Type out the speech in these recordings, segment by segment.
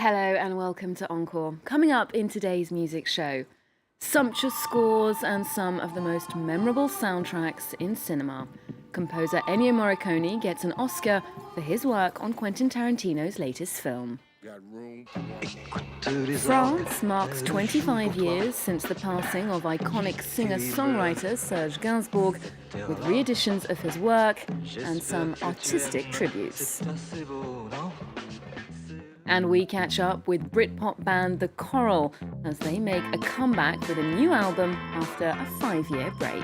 Hello and welcome to Encore. Coming up in today's music show, sumptuous scores and some of the most memorable soundtracks in cinema. Composer Ennio Morricone gets an Oscar for his work on Quentin Tarantino's latest film. France marks 25 years since the passing of iconic singer-songwriter Serge Gainsbourg, with re-editions of his work and some artistic tributes. And we catch up with Britpop band The Coral as they make a comeback with a new album after a 5-year break.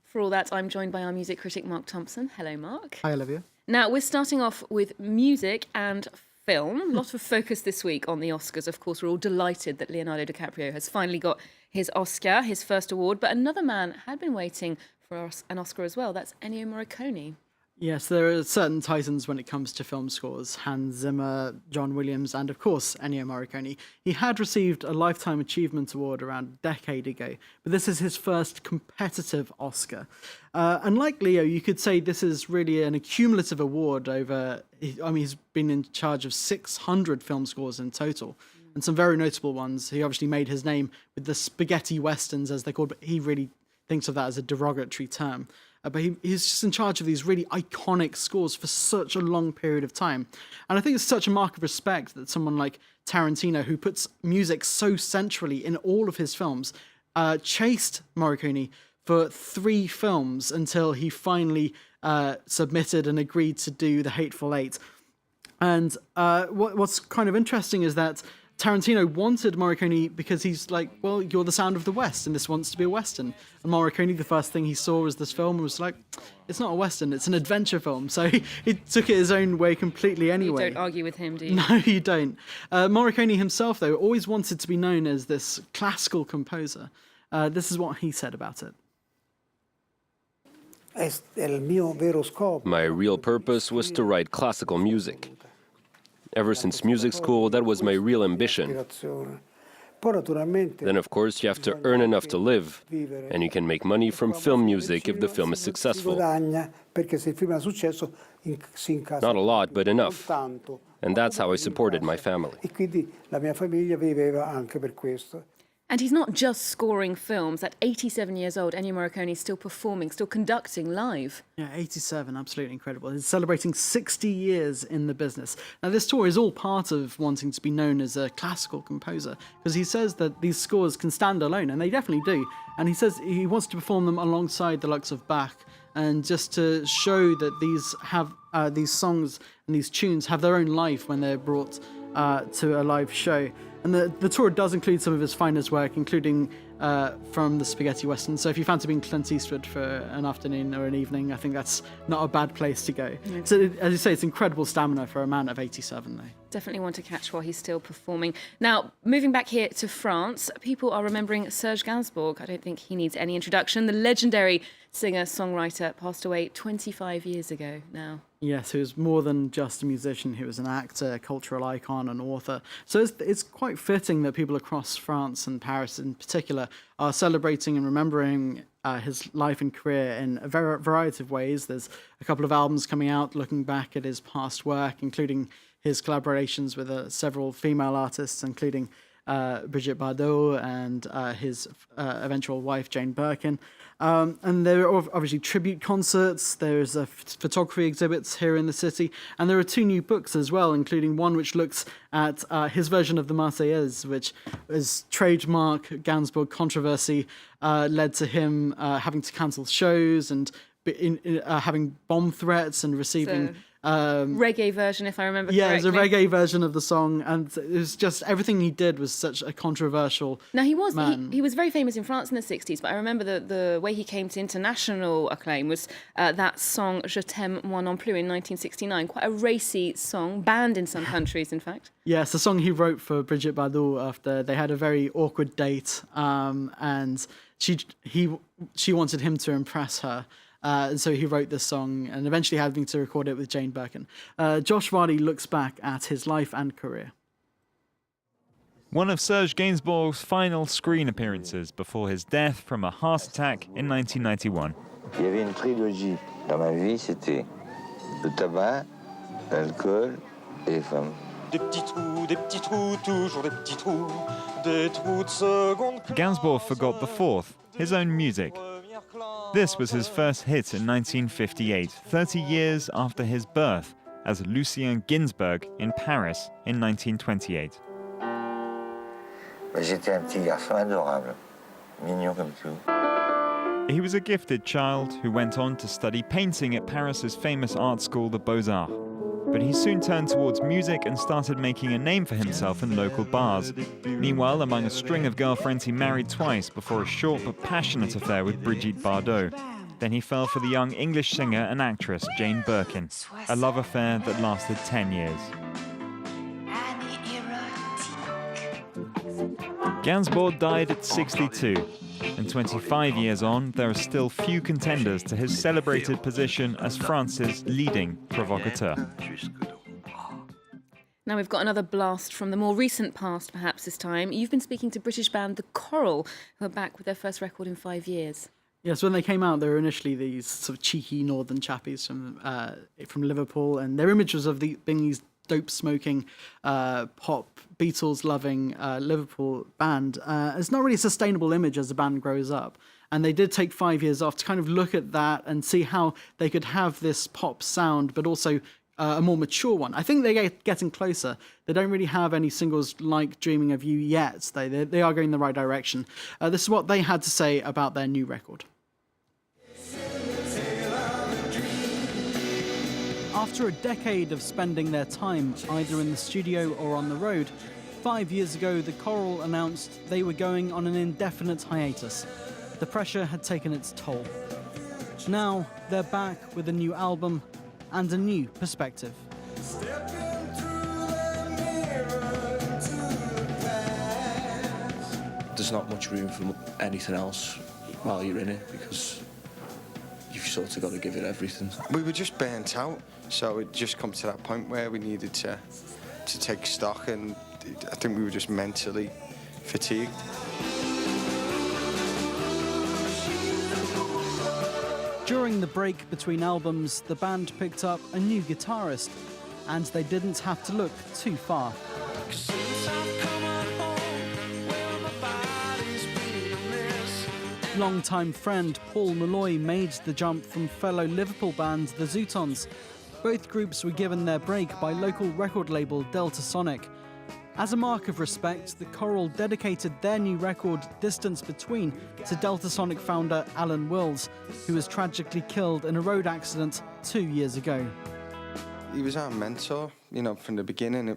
For all that, I'm joined by our music critic Mark Thompson. Hello, Mark. Hi, Olivia. Now, we're starting off with music and film. A lot of focus this week on the Oscars. Of course, we're all delighted that Leonardo DiCaprio has finally got his Oscar, his first award. But another man had been waiting for an Oscar as well. That's Ennio Morricone. Yes, there are certain titans when it comes to film scores. Hans Zimmer, John Williams, and of course, Ennio Morricone. He had received a Lifetime Achievement Award around a decade ago, but this is his first competitive Oscar. Unlike Leo, you could say this is really an accumulative award over, he's been in charge of 600 film scores in total, and some very notable ones. He obviously made his name with the spaghetti westerns, as they're called, but he really thinks of that as a derogatory term. But he's just in charge of these really iconic scores for such a long period of time. And I think it's such a mark of respect that someone like Tarantino, who puts music so centrally in all of his films, chased Morricone for 3 films until he finally submitted and agreed to do The Hateful Eight. And what's kind of interesting is that Tarantino wanted Morricone because he's like, well, you're the sound of the West, and this wants to be a Western. And Morricone, the first thing he saw was this film and was like, it's not a Western, it's an adventure film. So he took it his own way completely anyway. You don't argue with him, do you? No, you don't. Morricone himself, though, always wanted to be known as this classical composer. This is what he said about it. My real purpose was to write classical music. Ever since music school, that was my real ambition. Then, of course, you have to earn enough to live, and you can make money from film music if the film is successful. Not a lot, but enough. And that's how I supported my family. And he's not just scoring films. At 87 years old, Ennio Morricone is still performing, still conducting live. Yeah, 87, absolutely incredible. He's celebrating 60 years in the business. Now, this tour is all part of wanting to be known as a classical composer, because he says that these scores can stand alone, and they definitely do. And he says he wants to perform them alongside the likes of Bach, and just to show that these songs and these tunes have their own life when they're brought to a live show. And the tour does include some of his finest work, including from the spaghetti western. So if you fancy being Clint Eastwood for an afternoon or an evening, I think that's not a bad place to go. Yeah. So as you say, it's incredible stamina for a man of 87, though. Definitely one to catch while he's still performing. Now, moving back here to France, people are remembering Serge Gainsbourg. I don't think he needs any introduction. The legendary singer-songwriter passed away 25 years ago now. Yes, he was more than just a musician. He was an actor, a cultural icon, an author. So it's quite fitting that people across France and Paris in particular are celebrating and remembering his life and career in a variety of ways. There's a couple of albums coming out looking back at his past work, including his collaborations with several female artists, including Brigitte Bardot and his eventual wife, Jane Birkin. And there are obviously tribute concerts, there's photography exhibits here in the city, and there are 2 new books as well, including one which looks at his version of the Marseillaise, which is trademark Gainsbourg controversy, led to him having to cancel shows and having bomb threats and receiving... reggae version, if I remember correctly. Yeah, it's a reggae version of the song, and it was just everything he did was such a controversial Now, he was man. He was very famous in France in the 60s, but I remember the way he came to international acclaim was that song Je t'aime moi non plus in 1969, quite a racy song, banned in some countries, in fact. Yeah, it's a song he wrote for Brigitte Bardot after they had a very awkward date, and she wanted him to impress her. And so he wrote this song and eventually having to record it with Jane Birkin. Josh Vardy looks back at his life and career. one of Serge Gainsbourg's final screen appearances before his death from a heart attack in 1991. Il y avait une trilogie dans ma vie, c'était le tabac, l'alcool et les femmes. Des petits trous, toujours des petits trous, des trous de seconde classe. Gainsbourg forgot the fourth, his own music. This was his first hit in 1958, 30 years after his birth, as Lucien Gainsbourg in Paris in 1928. J'étais un petit garçon adorable, mignon comme tout. He was a gifted child who went on to study painting at Paris's famous art school, the Beaux-Arts. But he soon turned towards music and started making a name for himself in local bars. Meanwhile, among a string of girlfriends, he married twice before a short but passionate affair with Brigitte Bardot. Then he fell for the young English singer and actress Jane Birkin, a love affair that lasted 10 years. Gainsbourg died at 62. And 25 years on, there are still few contenders to his celebrated position as France's leading provocateur. Now we've got another blast from the more recent past, perhaps this time. You've been speaking to British band The Coral, who are back with their first record in 5 years. Yes, when they came out, they were initially these sort of cheeky northern chappies from Liverpool, and their image was of being these dope-smoking, pop, Beatles-loving Liverpool band. It's not really a sustainable image as the band grows up. And they did take 5 years off to kind of look at that and see how they could have this pop sound, but also a more mature one. I think they're getting closer. They don't really have any singles like Dreaming of You yet. They are going in the right direction. This is what they had to say about their new record. After a decade of spending their time either in the studio or on the road, 5 years ago the Coral announced they were going on an indefinite hiatus. The pressure had taken its toll. Now they're back with a new album and a new perspective. There's not much room for anything else while you're in it, because you've sort of got to give it everything. We were just burnt out, so it just come to that point where we needed to take stock, and I think we were just mentally fatigued. During the break between albums, the band picked up a new guitarist, and they didn't have to look too far. Longtime friend Paul Malloy made the jump from fellow Liverpool band The Zootons. Both groups were given their break by local record label Delta Sonic. As a mark of respect, the Coral dedicated their new record, Distance Between, to Delta Sonic founder Alan Wills, who was tragically killed in a road accident 2 years ago. He was our mentor, you know, from the beginning.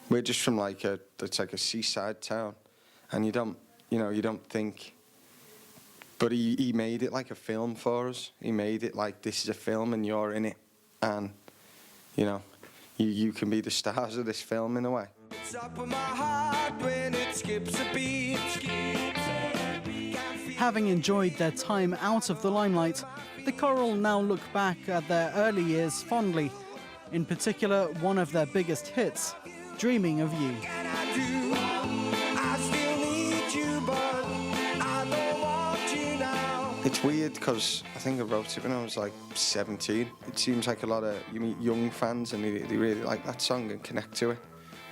We're just from it's like a seaside town, and you don't think. But he made it like a film for us. He made it like this is a film and you're in it, and you can be the stars of this film in a way. It's up in my heart when it skips a beat. Having enjoyed their time out of the limelight, the Coral now look back at their early years fondly. In particular, one of their biggest hits, Dreaming of You. It's weird because I think I wrote it when I was like 17. It seems like you meet young fans and they really like that song and connect to it,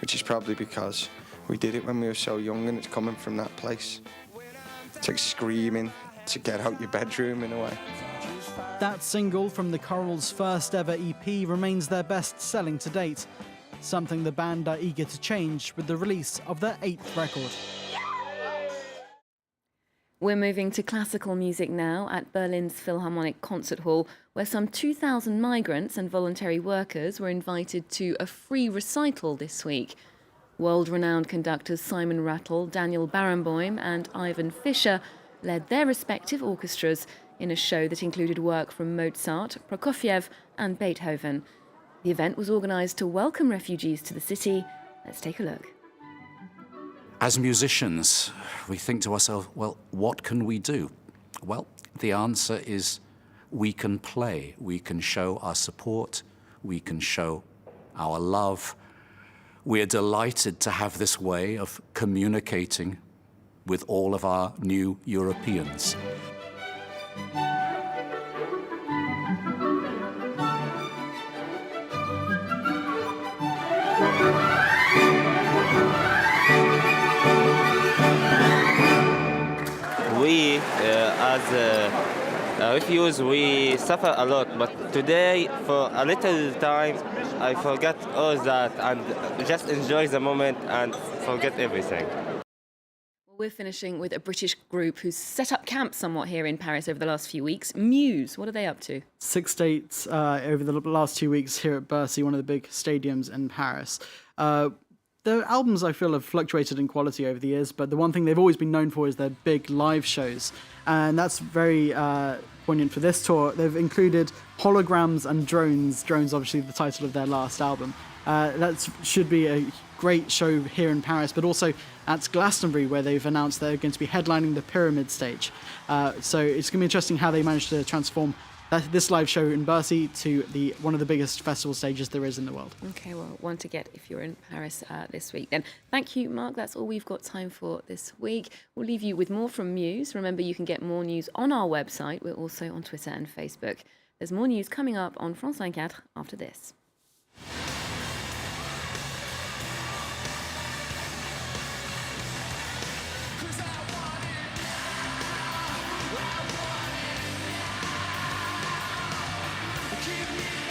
which is probably because we did it when we were so young and it's coming from that place. It's like screaming to get out your bedroom in a way. That single from the Coral's first ever EP remains their best-selling to date, something the band are eager to change with the release of their 8th record. We're moving to classical music now at Berlin's Philharmonic Concert Hall, where some 2,000 migrants and voluntary workers were invited to a free recital this week. World-renowned conductors Simon Rattle, Daniel Barenboim and Ivan Fischer led their respective orchestras in a show that included work from Mozart, Prokofiev and Beethoven. The event was organised to welcome refugees to the city. Let's take a look. As musicians, we think to ourselves, well, what can we do? Well, the answer is we can play, we can show our support, we can show our love, we're delighted to have this way of communicating with all of our new Europeans. We, as refugees, we suffer a lot, but today, for a little time, I forget all that and just enjoy the moment and forget everything. Well, we're finishing with a British group who's set up camp somewhat here in Paris over the last few weeks. Muse, what are they up to? 6 dates over the last 2 weeks here at Bercy, one of the big stadiums in Paris. Their albums, I feel, have fluctuated in quality over the years, but the one thing they've always been known for is their big live shows. And that's very poignant for this tour. They've included holograms and drones. Drones, obviously, the title of their last album. That should be a great show here in Paris, but also at Glastonbury, where they've announced they're going to be headlining the Pyramid stage. So it's going to be interesting how they manage to transform this live show in Bercy to one of the biggest festival stages there is in the world. Okay, well, one to get if you're in Paris this week then. Thank you, Mark. That's all we've got time for this week. We'll leave you with more from Muse. Remember, you can get more news on our website. We're also on Twitter and Facebook. There's more news coming up on France 24 after this. Keep me